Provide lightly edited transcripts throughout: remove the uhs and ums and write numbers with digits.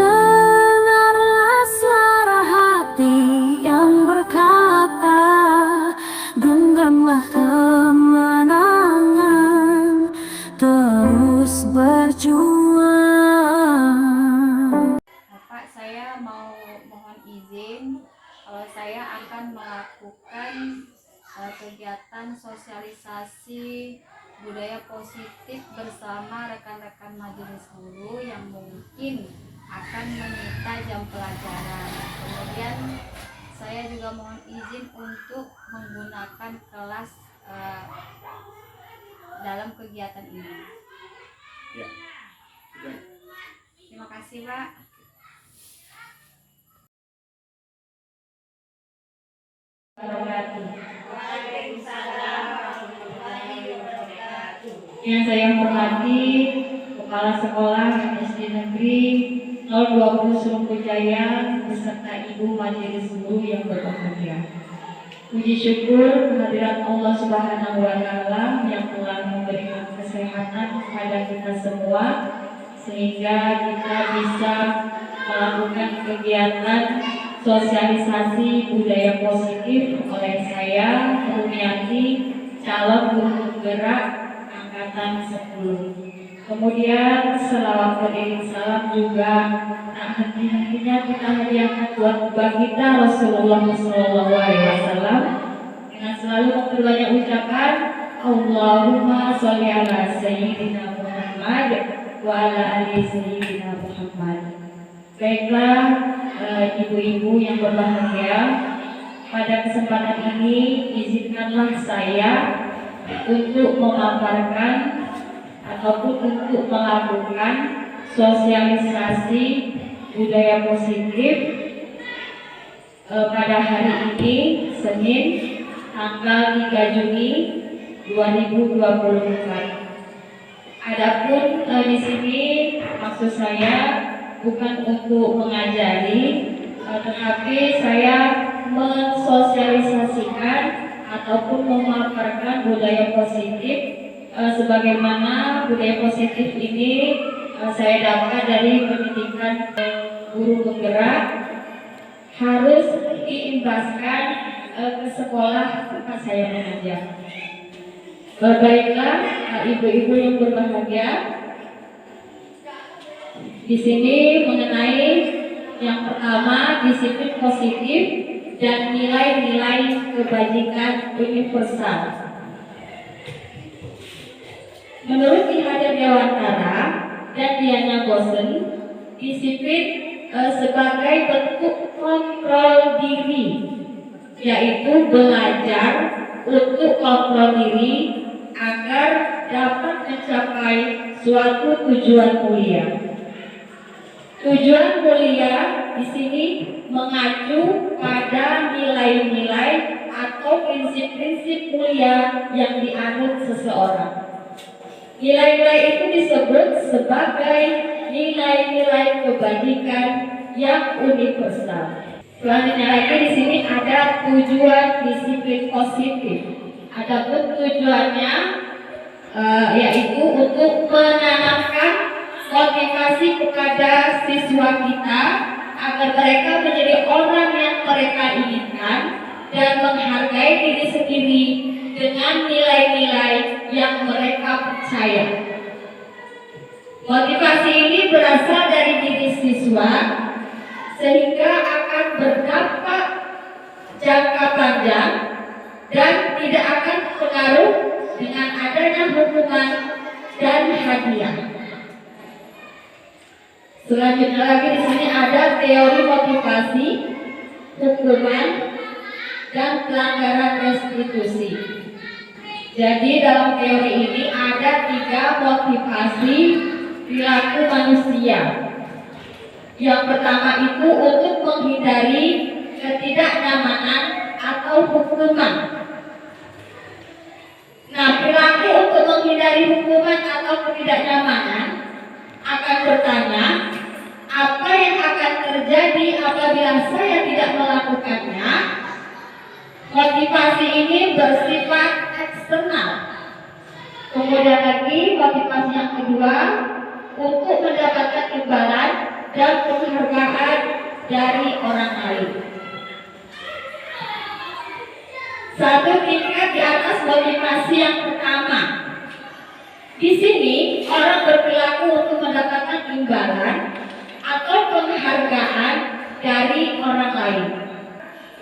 Dengarlah suara hati yang berkata, genggamlah kemenangan, terus berjuang. Bapak, saya mau mohon izin kalau saya akan melakukan kegiatan sosialisasi budaya positif bersama rekan-rekan majelis guru yang mungkin akan menyita jam pelajaran. Kemudian saya juga mohon izin untuk menggunakan kelas dalam kegiatan ini. Ya. Terima kasih, Pak. Yang saya hormati Kepala Sekolah SD Negeri 020 Sumpujaya beserta Ibu Majelis Guru yang berbahagia. Puji syukur kehadirat Allah Subhanahu wa Ta'ala yang telah memberikan kesehatan kepada kita semua sehingga kita bisa melakukan kegiatan sosialisasi budaya positif oleh saya, Rumiati, calon guru penggerak angkatan 10. Kemudian selawat beriring salam juga tak henti-hentinya kita hadiahkan buat baginda Rasulullah SAW dengan selalu memperbanyak ucapan Allahumma sholli ala sayyidina Muhammad wa ala ali sayyidina Muhammad. Baiklah ibu-ibu yang berbahagia, pada kesempatan ini izinkanlah saya untuk memaparkan ataupun untuk melakukan sosialisasi budaya positif pada hari ini Senin tanggal 3 Juni 2024. Adapun di sini maksud saya bukan untuk mengajari, tetapi saya mensosialisasikan ataupun memaparkan budaya positif sebagaimana budaya positif ini saya dapat dari pendidikan guru penggerak harus diimbaskan ke sekolah tempat saya mengajar. Baiklah ibu-ibu yang berbahagia, di sini mengenai yang pertama disiplin positif dan nilai-nilai kebajikan universal. Menurut Ki Hajar Dewantara dan Diana Gosen, disiplin sebagai bentuk kontrol diri, yaitu belajar untuk kontrol diri agar dapat mencapai suatu tujuan mulia. Tujuan mulia di sini mengacu pada nilai-nilai atau prinsip-prinsip mulia yang dianut seseorang. Nilai-nilai itu disebut sebagai nilai-nilai kebajikan yang universal. Selanjutnya lagi di sini ada tujuan disiplin positif. Adapun tujuannya yaitu untuk menanamkan motivasi kepada siswa kita agar mereka menjadi orang yang mereka inginkan dan menghargai diri sendiri dengan nilai-nilai yang mereka percaya. Motivasi ini berasal dari diri siswa sehingga akan berdampak jangka panjang dan tidak akan pengaruh dengan adanya hukuman dan hadiah. Selanjutnya lagi di sini ada teori motivasi, hukuman, dan pelanggaran restitusi. Jadi dalam teori ini ada 3 motivasi perilaku manusia. Yang pertama itu untuk menghindari ketidaknyamanan atau hukuman. Nah, perilaku untuk menghindari hukuman atau ketidaknyamanan akan bertanya, apa yang akan terjadi apabila saya tidak melakukannya? Motivasi ini bersifat eksternal. Kemudian lagi motivasi yang kedua untuk mendapatkan imbalan dan penghargaan dari orang lain. Satu tingkat di atas motivasi yang pertama. Di sini orang berperilaku untuk mendapatkan imbalan atau penghargaan dari orang lain.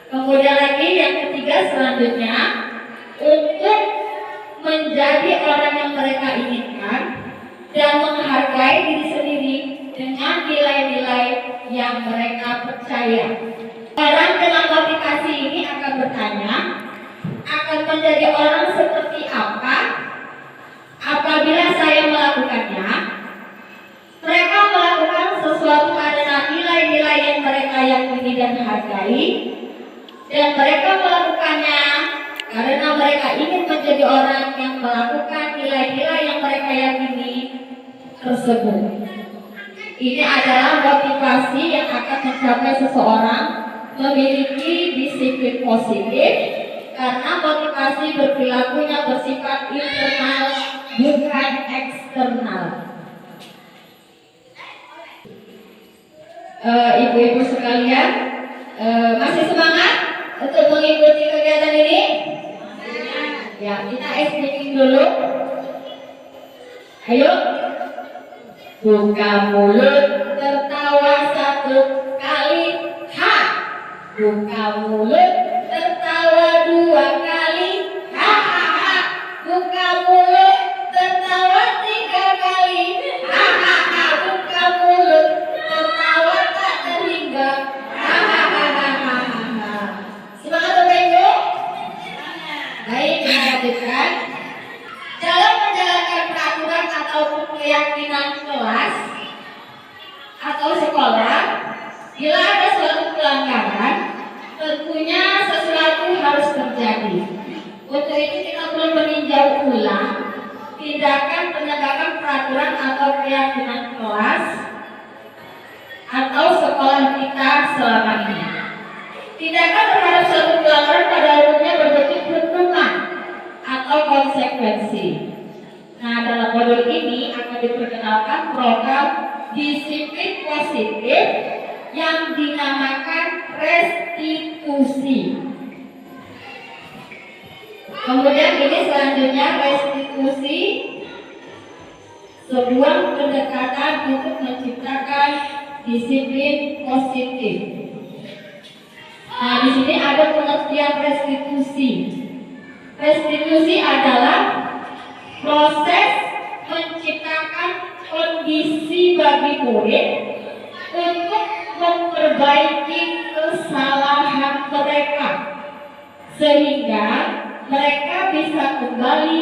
Kemudian lagi yang ketiga selanjutnya, untuk menjadi orang yang mereka inginkan dan menghargai diri sendiri dengan nilai-nilai yang mereka percaya. Orang dengan motivasi ini akan bertanya, akan menjadi orang seperti apa apabila saya melakukannya. Mereka melakukan sesuatu karena nilai-nilai yang mereka yakini dan hargai, dan mereka melakukannya karena mereka ingin menjadi orang yang melakukan nilai-nilai yang mereka yakini tersebut. Ini adalah motivasi yang akan mencapai seseorang memiliki disiplin positif, karena motivasi berperilakunya bersifat internal, bukan eksternal. Ibu-ibu sekalian, masih semangat untuk mengikuti kegiatan ini? Ya, kita speaking dulu. Ayo, buka mulut, tertawa satu kali, ha. Buka mulut, tertawa dua kali, ha ha ha. Buka mulut, tertawa tiga kali, ha ha ha. Buka mulut, tertawa tak terhingga, ha ha ha ha ha ha. Semangat Bapak Ibu? Baik, kita lanjutkan. Dalam menjalankan peraturan ataupun keyakinan kelas atau sekolah, bila ada suatu pelanggaran, tentunya sesuatu harus terjadi. Untuk itu kita perlu meninjau ulang tindakan penegakan peraturan atau keyakinan kelas atau sekolah kita selama ini. Tindakan terhadap suatu pelanggaran pada umumnya berbentuk hukuman atau konsekuensi. Nah, dalam modul ini akan diperkenalkan program disiplin positif yang dinamakan restitusi. Kemudian ini selanjutnya restitusi, sebuah pendekatan untuk menciptakan disiplin positif. Nah, di sini ada pengertian restitusi. Restitusi adalah proses menciptakan kondisi bagi murid untuk memperbaiki kesalahan mereka, sehingga mereka bisa kembali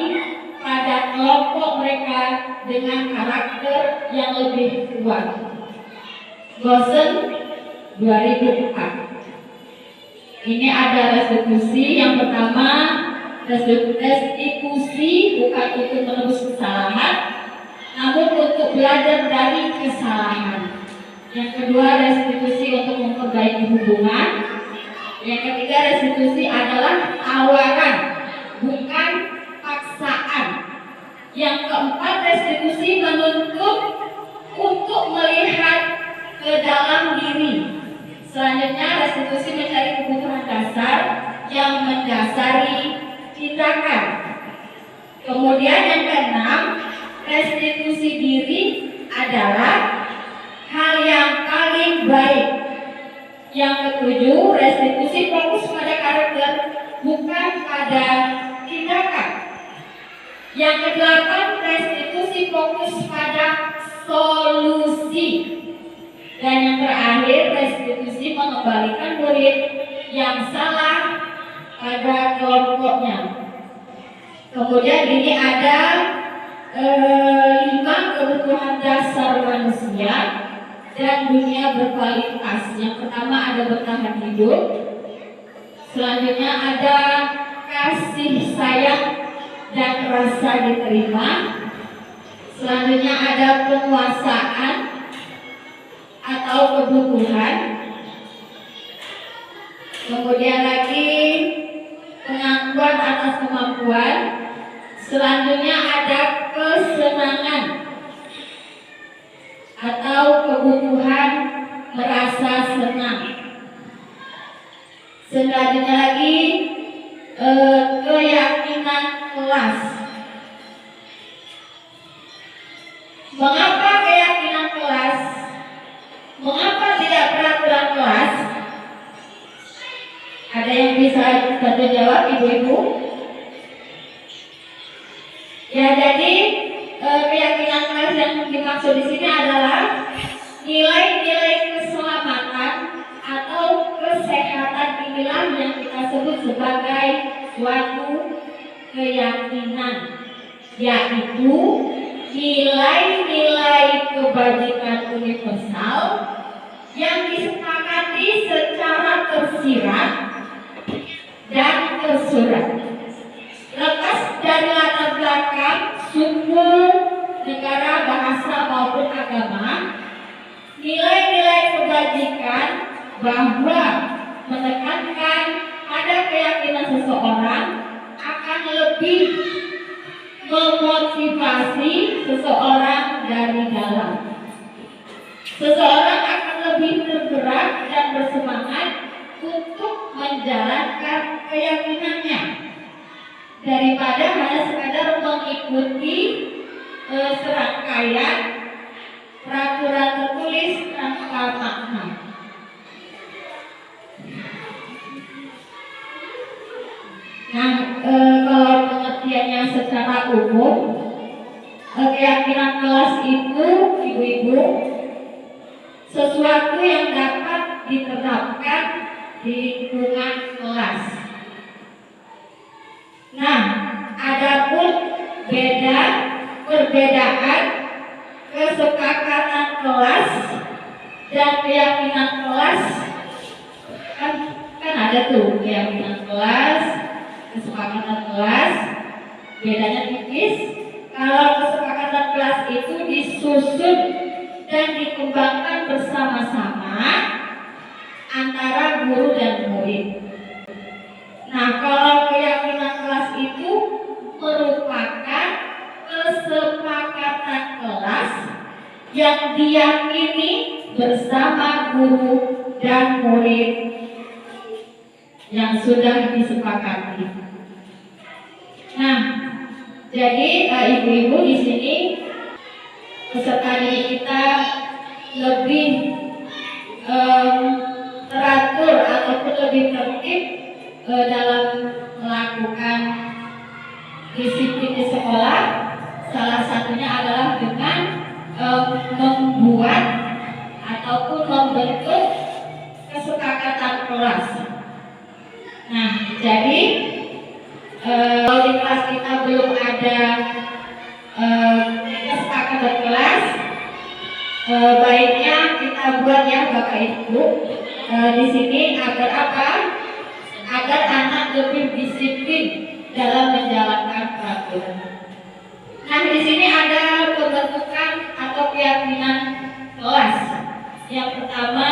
pada kelompok mereka dengan karakter yang lebih kuat. Gosen 2004. Ini ada restitusi. Yang pertama, restitusi bukan untuk menebus kesalahan, namun untuk belajar dari kesalahan. Yang kedua, restitusi untuk memperbaiki hubungan. Yang ketiga, restitusi adalah tawaran, bukan paksaan. Yang keempat, restitusi menuntut untuk melihat ke dalam diri. Selanjutnya, restitusi mencari kebutuhan dasar yang mendasari tindakan. Kemudian yang keenam, restitusi diri adalah hal yang paling baik. Yang ketujuh, restitusi fokus pada karakter, bukan pada tindakan. Yang kedelapan, restitusi fokus pada solusi. Dan yang terakhir, restitusi mengembalikan murid yang salah pada kelompoknya. Kemudian ini ada 5 kebutuhan dasar manusia dan dunia berkualitas. Yang pertama ada bertahan hidup. Selanjutnya ada kasih sayang dan rasa diterima. Selanjutnya ada penguasaan atau kebutuhan. Kemudian lagi pengakuan atas kemampuan. Selanjutnya ada kesenangan atau kebutuhan Selanjutnya lagi keyakinan kelas. Mengapa keyakinan kelas? Mengapa tidak peraturan kelas? Ada yang bisa bantu jawab, ibu-ibu? Ya, jadi keyakinan kelas yang dimaksud di sini adalah nilai-nilai keselamatan atau kesehatan inilah yang kita sebut sebagai suatu keyakinan, yaitu nilai-nilai kebajikan universal yang disepakati secara tersirat dan tersurat. Lepas dari latar belakang suku, negara, bahasa maupun agama, nilai-nilai kebajikan bahwa menekankan pada keyakinan seseorang akan lebih memotivasi seseorang dari dalam. Seseorang akan lebih tergerak dan bersemangat untuk menjalankan keyakinannya daripada hanya sekadar mengikuti serangkaian peraturan tertulis tanpa makna. Nah, kalau pengertiannya secara umum, keyakinan kelas itu, ibu-ibu, sesuatu yang dapat diterapkan di lingkungan kelas. Nah, adapun perbedaan kesepakatan kelas dan keyakinan kelas kan ada tuh keyakinan kelas, kesepakatan kelas, bedanya tipis. Kalau kesepakatan kelas itu disusun dan dikembangkan bersama-sama antara guru dan murid. Nah, kalau keyakinan kelas itu merupakan kesepakatan kelas yang diyakini bersama guru dan murid yang sudah disepakati. Nah, jadi ibu-ibu di sini peserta didik kita lebih teratur ataupun lebih tertib dalam melakukan disiplin di sekolah. Salah satunya adalah dengan membuat ataupun membentuk kesepakatan kelas. Nah, jadi kalau di kelas kita belum ada kesepakatan kelas, baiknya kita buat ya Bapak Ibu di sini agar apa? Agar anak lebih disiplin dalam menjalankan peraturan. Nah, di sini ada pembentukan atau keyakinan kelas. Yang pertama,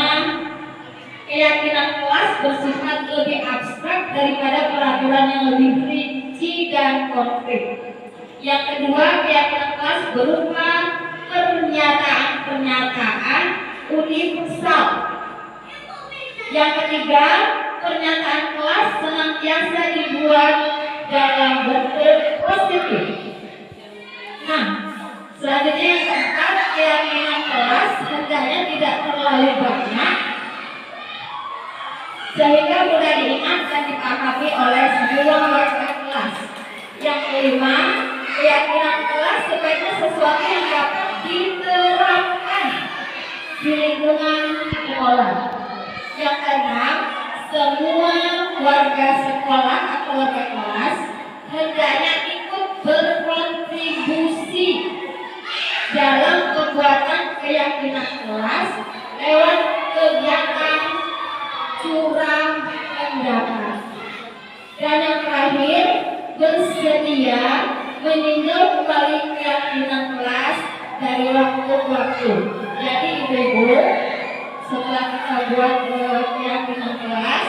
keyakinan kelas bersifat lebih abstrak daripada peraturan yang lebih rinci dan konkret. Yang kedua, keyakinan kelas berupa pernyataan-pernyataan universal. Yang ketiga, pernyataan kelas senantiasa dibuat dalam bentuk positif. Nah, selanjutnya yang keempat, keyakinan kelas hendaknya tidak terlalu banyak sehingga mudah diingat dan dipahami oleh semua warga kelas. Yang kelima, keyakinan kelas sebaiknya sesuatu yang dapat diterapkan di lingkungan sekolah. Yang keenam, semua warga sekolah atau warga kelas hendaknya ikut berkontribusi dalam pembuatan keyakinan kelas lewat kegiatan curang pendapat. Dan yang terakhir, bersedia meninjau kembali keyakinan kelas dari waktu ke waktu. Jadi ibu-ibu, setelah kita buat keyakinan kelas,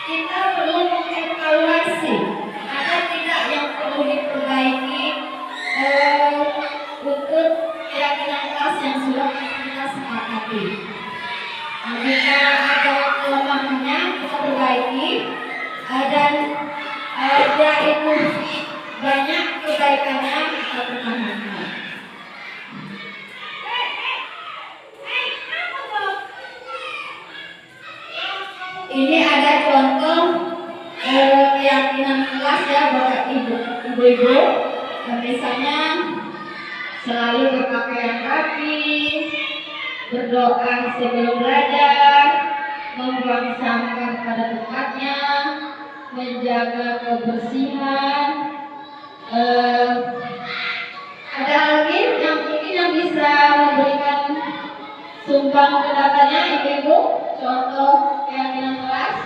kita perlu mengevaluasi ada tidak yang perlu diperbaiki untuk keyakinan kelas yang sudah kita sepakati. Jika ada kelemahannya, kita memperbaiki dan dia itu banyak kebaikannya kita pertahankan. Ini ada contoh keyakinan kelas ya Bapak Ibu. Misalnya selalu berpakaian rapi, berdoa sebelum belajar, membuang sampah pada tempatnya, menjaga kebersihan. Ada lagi yang mungkin yang bisa memberikan sumbang pendapatnya Ibu-ibu, contoh keyakinan kelas.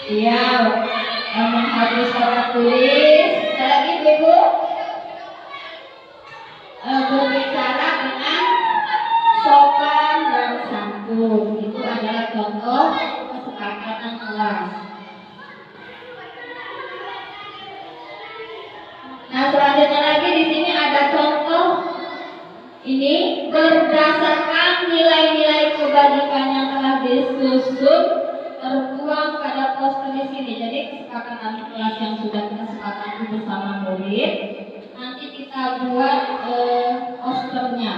Iya, menghapus kata tulis. Ada lagi Ibu, berbicara dengan sopan dan santun. Itu adalah contoh kesepakatan kelas. Nah, selanjutnya lagi di sini ada contoh ini berdasarkan nilai-nilai kebajikan yang telah disusun tertuang pada poster di sini. Jadi kesepakatan kelas yang sudah kita sepakati bersama murid, nanti kita buat posternya.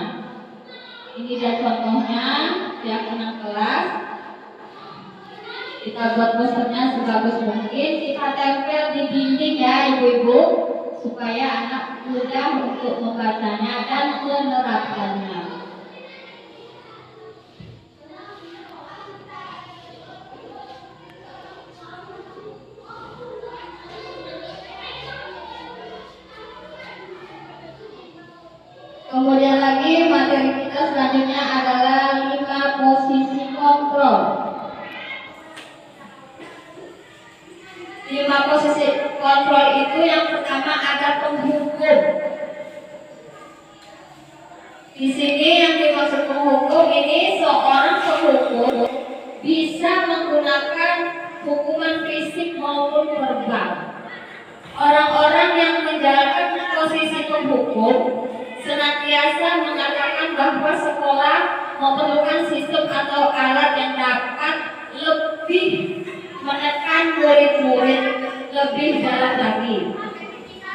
Ini dia contohnya keyakinan kelas. Kita buat posternya sebagus mungkin. Kita tempel di dinding ya Ibu-ibu, supaya anak mudah untuk membacanya dan menerapkannya. Kemudian lagi materi kita selanjutnya adalah 5 posisi kontrol. 5 posisi kontrol itu yang pertama ada penghukum. Di sini yang dimaksud penghukum ini seorang penghukum bisa menggunakan hukuman fisik maupun verbal. Orang-orang yang menjalankan posisi penghukum senantiasa mengatakan bahwa sekolah memerlukan sistem atau alat yang dapat lebih menekan murid-murid lebih dalam lagi.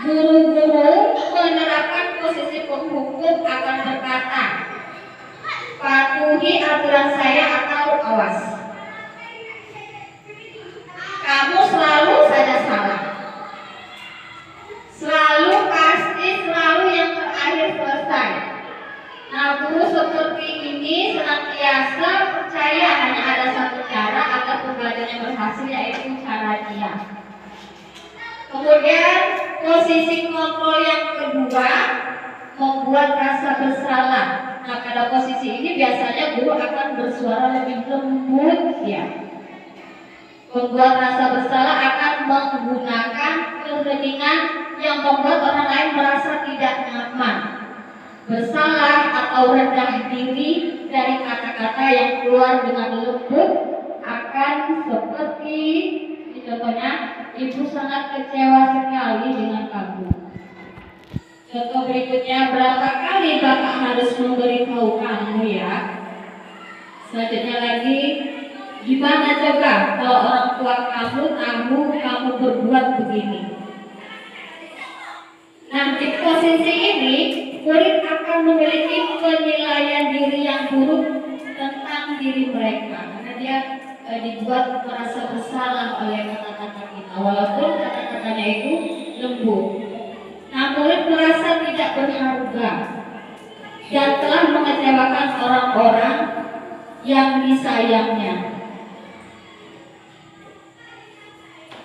Guru-guru menerapkan posisi penghukum akan berkata, patuhi aturan saya atau awas. Kamu selalu saja salah. Selalu pasti, selalu yang terakhir selesai. Nah, guru seperti ini senantiasa percaya hanya ada satu cara agar pembelajarannya berhasil, yaitu cara dia. Kemudian posisi kontrol yang kedua membuat rasa bersalah. Nah, pada posisi ini biasanya guru akan bersuara lebih lembut ya. Membuat rasa bersalah akan menggunakan keheningan yang membuat orang lain merasa tidak nyaman, bersalah atau rendah diri dari kata-kata yang keluar dengan lembut akan seperti contohnya, ibu sangat kecewa sekali dengan kamu. Contoh berikutnya, berapa kali bapak harus memberitahu kamu ya? Selanjutnya lagi, gimana coba kalau orang tua kamu berbuat begini? Nah, di posisi ini murid akan memiliki penilaian diri yang buruk tentang diri mereka karena dia dibuat merasa bersalah oleh kata-kata kita, walaupun kata-katanya itu lembut. Nah, murid merasa tidak berharga dan telah mengecewakan orang-orang yang disayangnya.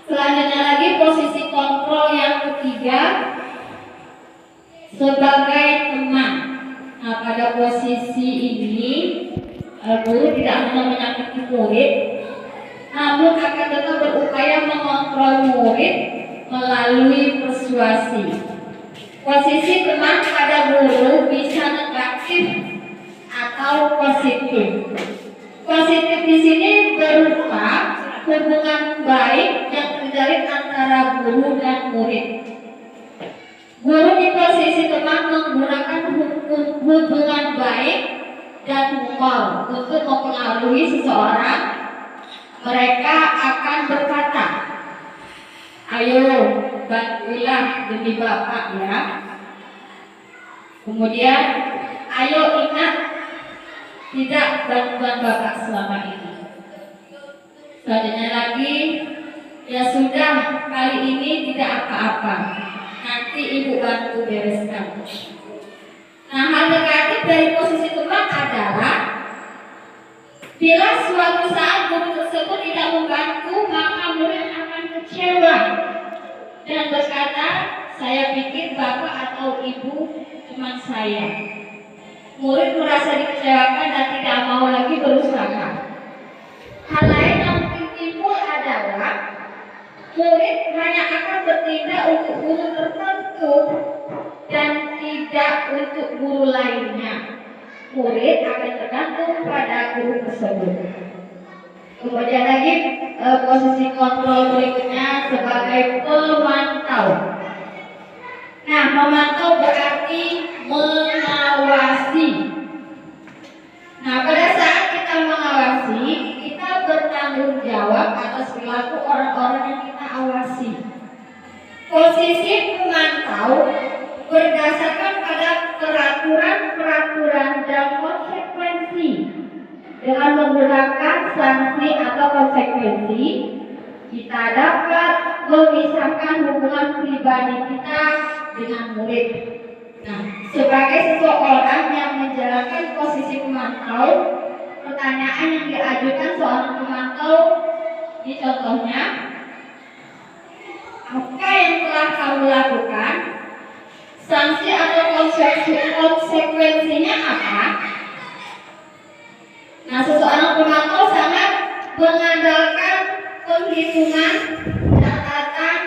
Selanjutnya lagi posisi kontrol yang ketiga sebagai teman. Nah, pada posisi ini guru tidak hanya menyakiti murid, namun akan tetap berupaya mengontrol murid melalui persuasi. Posisi teman pada guru bisa negatif atau positif. Positif di sini berupa hubungan baik yang terjalin antara guru dan murid. Guru di posisi teman menggunakan hubungan baik dan humor untuk mempengaruhi seseorang mereka akan berkata, ayo bantulah demi Bapak ya. Kemudian, ayo ingat tidak bantuan Bapak selama ini. Selanjutnya lagi, ya sudah, kali ini tidak apa-apa, nanti Ibu bantu bereskan. Nah, hal negatif dari posisi teman adalah bila suatu saat guru tersebut tidak membantu, maka murid akan kecewa dan berkata, saya pikir Bapak atau Ibu cuma saya. Murid merasa dikecewakan dan tidak mau lagi berusaha. Hal lain yang mungkin timbul adalah murid hanya akan bertindak untuk guru tertentu dan tidak untuk guru lainnya. Murid akan tergantung pada guru tersebut. Kemudian lagi posisi kontrol berikutnya sebagai pemantau. Nah, memantau berarti mengawasi. Nah, pada saat kita mengawasi, kita bertanggung jawab atas perilaku orang-orang yang kita awasi. Posisi pemantau berdasarkan pada peraturan-peraturan dan konsekuensi. Dengan menggunakan sanksi atau konsekuensi, kita dapat memisahkan hubungan pribadi kita dengan murid. Nah, sebagai seseorang yang menjalankan posisi pemantau, pertanyaan yang diajukan seorang pemantau, ini contohnya, apa yang telah kamu lakukan? Sanksi atau konsekuensinya apa? Nah, seseorang pemantau sangat mengandalkan penghitungan, catatan,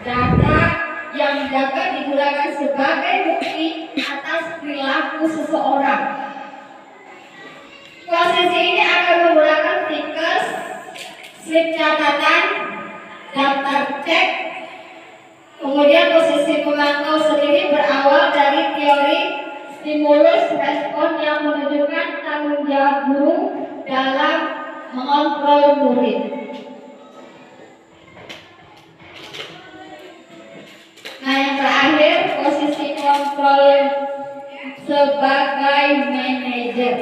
data yang dapat digunakan sebagai bukti atas perilaku seseorang. Posisi ini akan menggunakan stiker, slip catatan, daftar cek. Kemudian posisi pemantau sendiri berawal dari teori stimulus respon yang menunjukkan tanggung jawab guru dalam mengontrol murid. Nah, yang terakhir posisi kontrol sebagai manajer.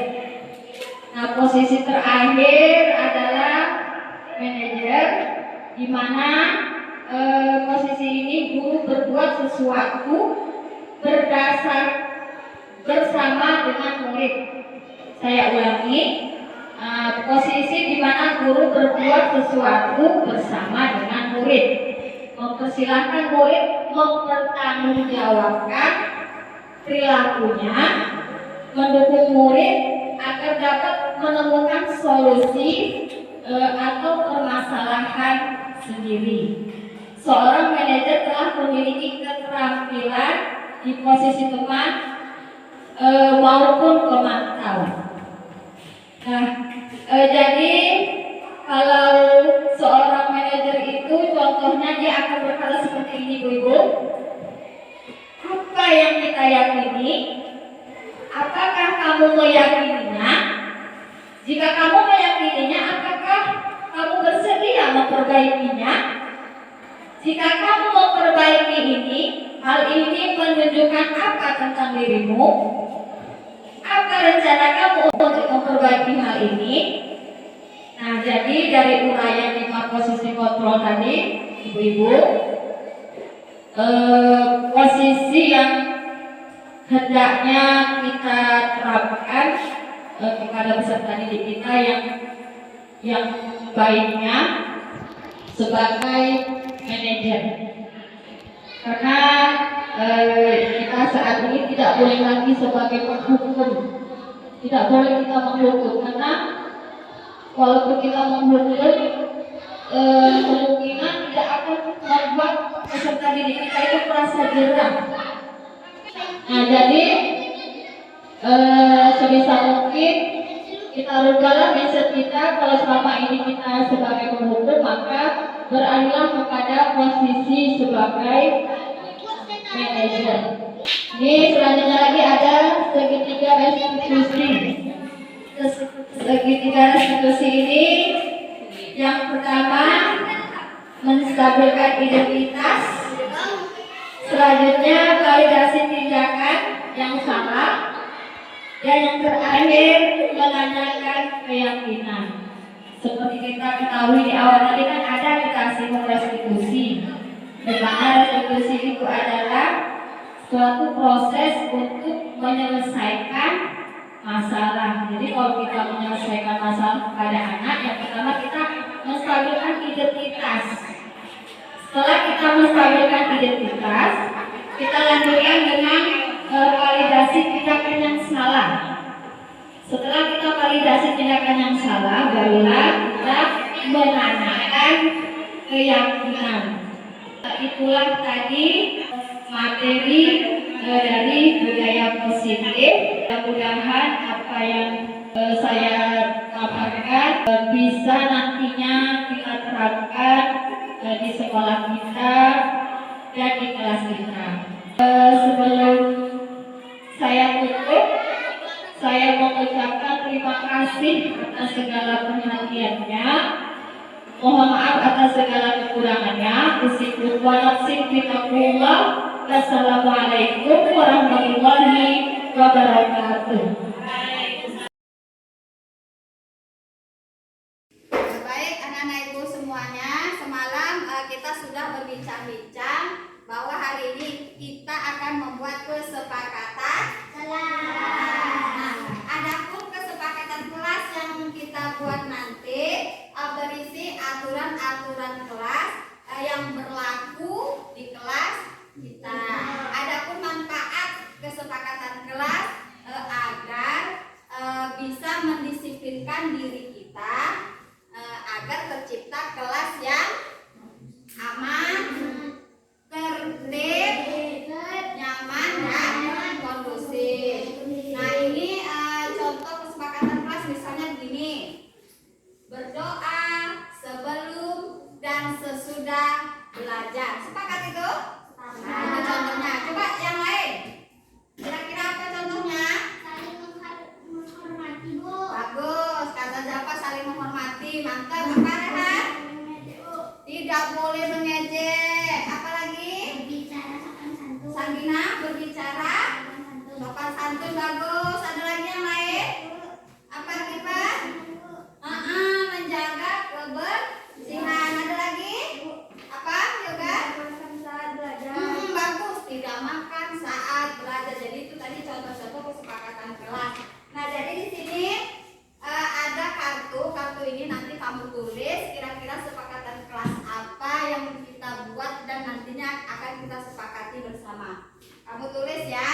Nah, posisi terakhir adalah manajer, di mana posisi ini guru berbuat sesuatu berdasar bersama dengan murid. Saya ulangi, posisi di mana guru berbuat sesuatu bersama dengan murid, mempersilahkan murid mempertanggungjawabkan perilakunya, mendukung murid agar dapat menemukan solusi atau permasalahan sendiri. Seorang manajer telah memiliki keterampilan di posisi teman maupun pemantau. Nah, jadi kalau seorang manajer itu contohnya dia akan berkata seperti ini, Bu-Ibu. Apa yang kita yakini? Apakah kamu meyakininya? Jika kamu meyakininya, apakah kamu bersedia memperbaikinya? Jika kamu memperbaiki ini, hal ini menunjukkan apa tentang dirimu? Apa rencana kamu untuk memperbaiki hal ini? Nah, jadi dari uraian 5 posisi kontrol tadi, Ibu-ibu, posisi yang hendaknya kita terapkan kepada peserta didik kita yang baiknya sebagai manajer. Karena kita saat ini tidak boleh lagi sebagai penghukum, tidak boleh kita menghukum, karena walaupun kita menghukum, kemungkinan tidak akan membuat peserta didik kita itu merasa jerah. Nah, jadi sebisa mungkin kita rubahlah mindset kita. Kalau selama ini kita sebagai penghukum, maka beralihlah kepada posisi sebagai manajer. Ini selanjutnya lagi ada segitiga restitusi. Segitiga restitusi ini Yang pertama, menstabilkan identitas. Selanjutnya, validasi tindakan yang salah. Dan yang terakhir, menanyakan keyakinan. Seperti kita ketahui di awal tadi kan ada dikasih restitusi, di mana restitusi itu adalah suatu proses untuk menyelesaikan masalah. Jadi kalau kita menyelesaikan masalah kepada anak, yang pertama kita menstabilkan identitas. Setelah kita menstabilkan identitas, kita lanjutkan dengan validasi tindakan yang salah. Setelah kita validasi tindakan yang salah, barulah kita menanyakan keyakinan. Itulah tadi materi dari budaya positif. Mudah-mudahan apa yang saya paparkan bisa nantinya kita terapkan di sekolah kita dan di kelas kita. Sebelum saya tutup, saya mengucapkan terima kasih atas segala perhatiannya. Mohon maaf atas segala kekurangannya. Wassalamualaikum warahmatullahi wabarakatuh. Baik anak-anak ibu semuanya, semalam kita sudah berbincang-bincang bahwa hari ini kita akan membuat kesepakatan kelas. Adapun kesepakatan kelas yang kita buat nanti berisi aturan-aturan kelas yang berlaku di kelas kita. Adapun manfaat kesepakatan kelas agar bisa mendisiplinkan diri kita agar tercipta kelas yang aman, tertib, nyaman dan kondusif. Nah ini contoh kesepakatan kelas misalnya gini, berdoa sebelum dan sesudah belajar. Sepakat itu? Nah, itu contohnya. Coba yang lain. Kira-kira apa contohnya? Saling menghormati, Bu. Bagus. Kata siapa saling menghormati? Mantap. Apa Rehan? Tidak boleh mengejek. Apa lagi? Berbicara sopan santun. Sangina berbicara sopan santun. Bagus. Ada lagi yang lain? Apa Rifa? Menjaga kebersihan. Ada lagi? Apa juga? Bagus. Tidak makan saat belajar. Jadi itu tadi contoh-contoh kesepakatan kelas. Nah jadi di sini ada kartu. Kartu ini nanti kamu tulis kira-kira sepakatan kelas apa yang kita buat dan nantinya akan kita sepakati bersama. Kamu tulis ya.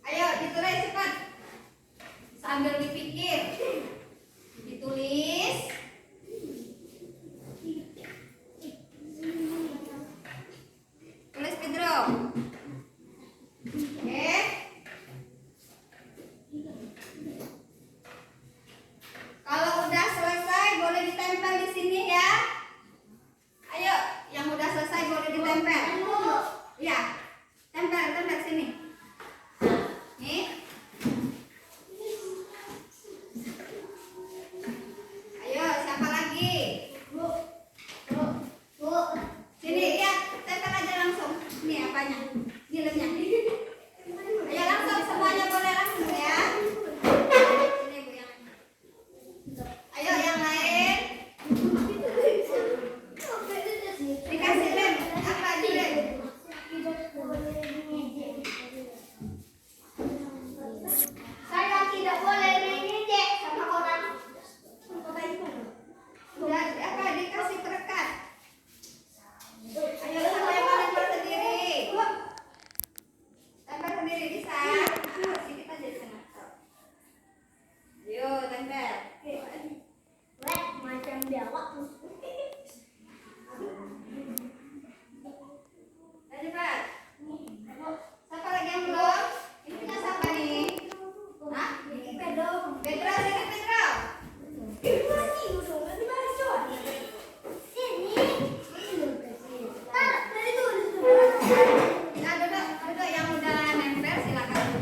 Ayo ditulis cepat. Sambil dipikir. Ditulis. Tulis Pedro. Oke. Kalau udah selesai boleh ditempel di sini ya. Ayo, yang udah selesai boleh ditempel. Iya. Tempel sini. Nih. Ayo, siapa lagi? Bu. Sini lihat, tempel aja langsung. Ini apanya? Ini lemnya. Ayo langsung semuanya boleh langsung ya. Sini Bu yang lain. Ayo yang lain. Dikasih lem. Apa aja lem? Saya tidak boleh mengejek sama orang. Udah apa dikasih perekat. Ayo siapa yang mau tempel sendiri? Tempel sendiri bisa. Sedikit aja di tengah. Yuk tempel. Weh, macam biawak. Ayo cepat. Siapa lagi yang belum? Ini punya siapa nih? Hah? Pedro. Pedro, sini Pedro. Sini. Nah, duduk yang udah nempel silakan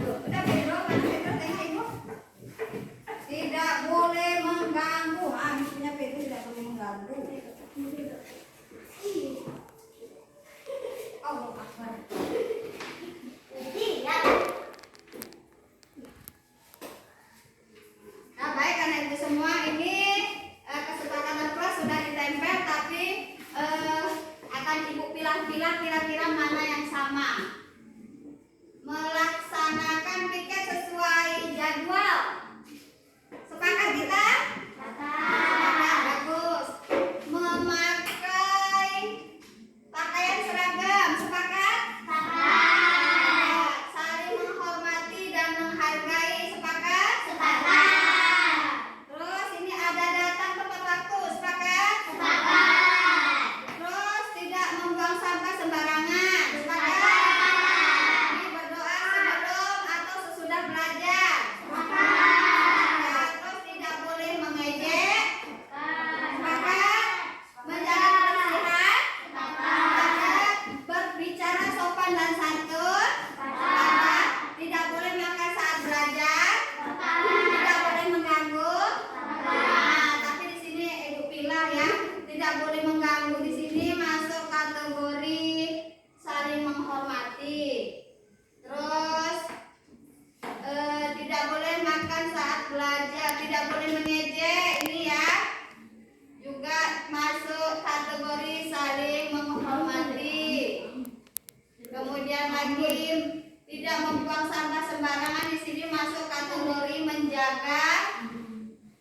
menjaga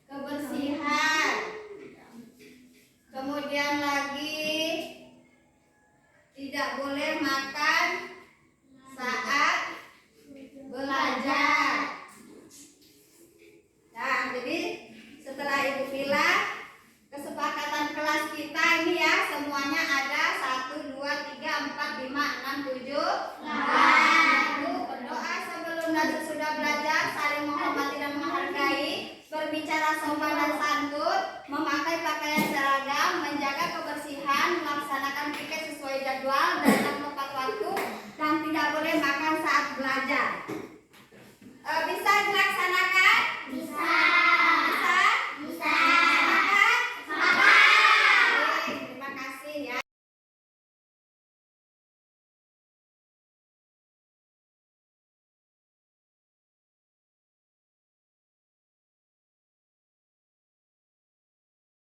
kebersihan. Kemudian lagi tidak boleh makan saat belajar. Nah, jadi setelah Ibu bilang kesepakatan kelas kita ini ya, semuanya ada 1, 2, 3, 4, 5, 6, 7, 8. Ibu berdoa sebelum dan sesudah belajar, saling menghormati dan menghargai, berbicara sopan dan santun, memakai pakaian seragam, menjaga kebersihan, melaksanakan piket sesuai jadwal, datang tepat waktu, dan tidak boleh makan saat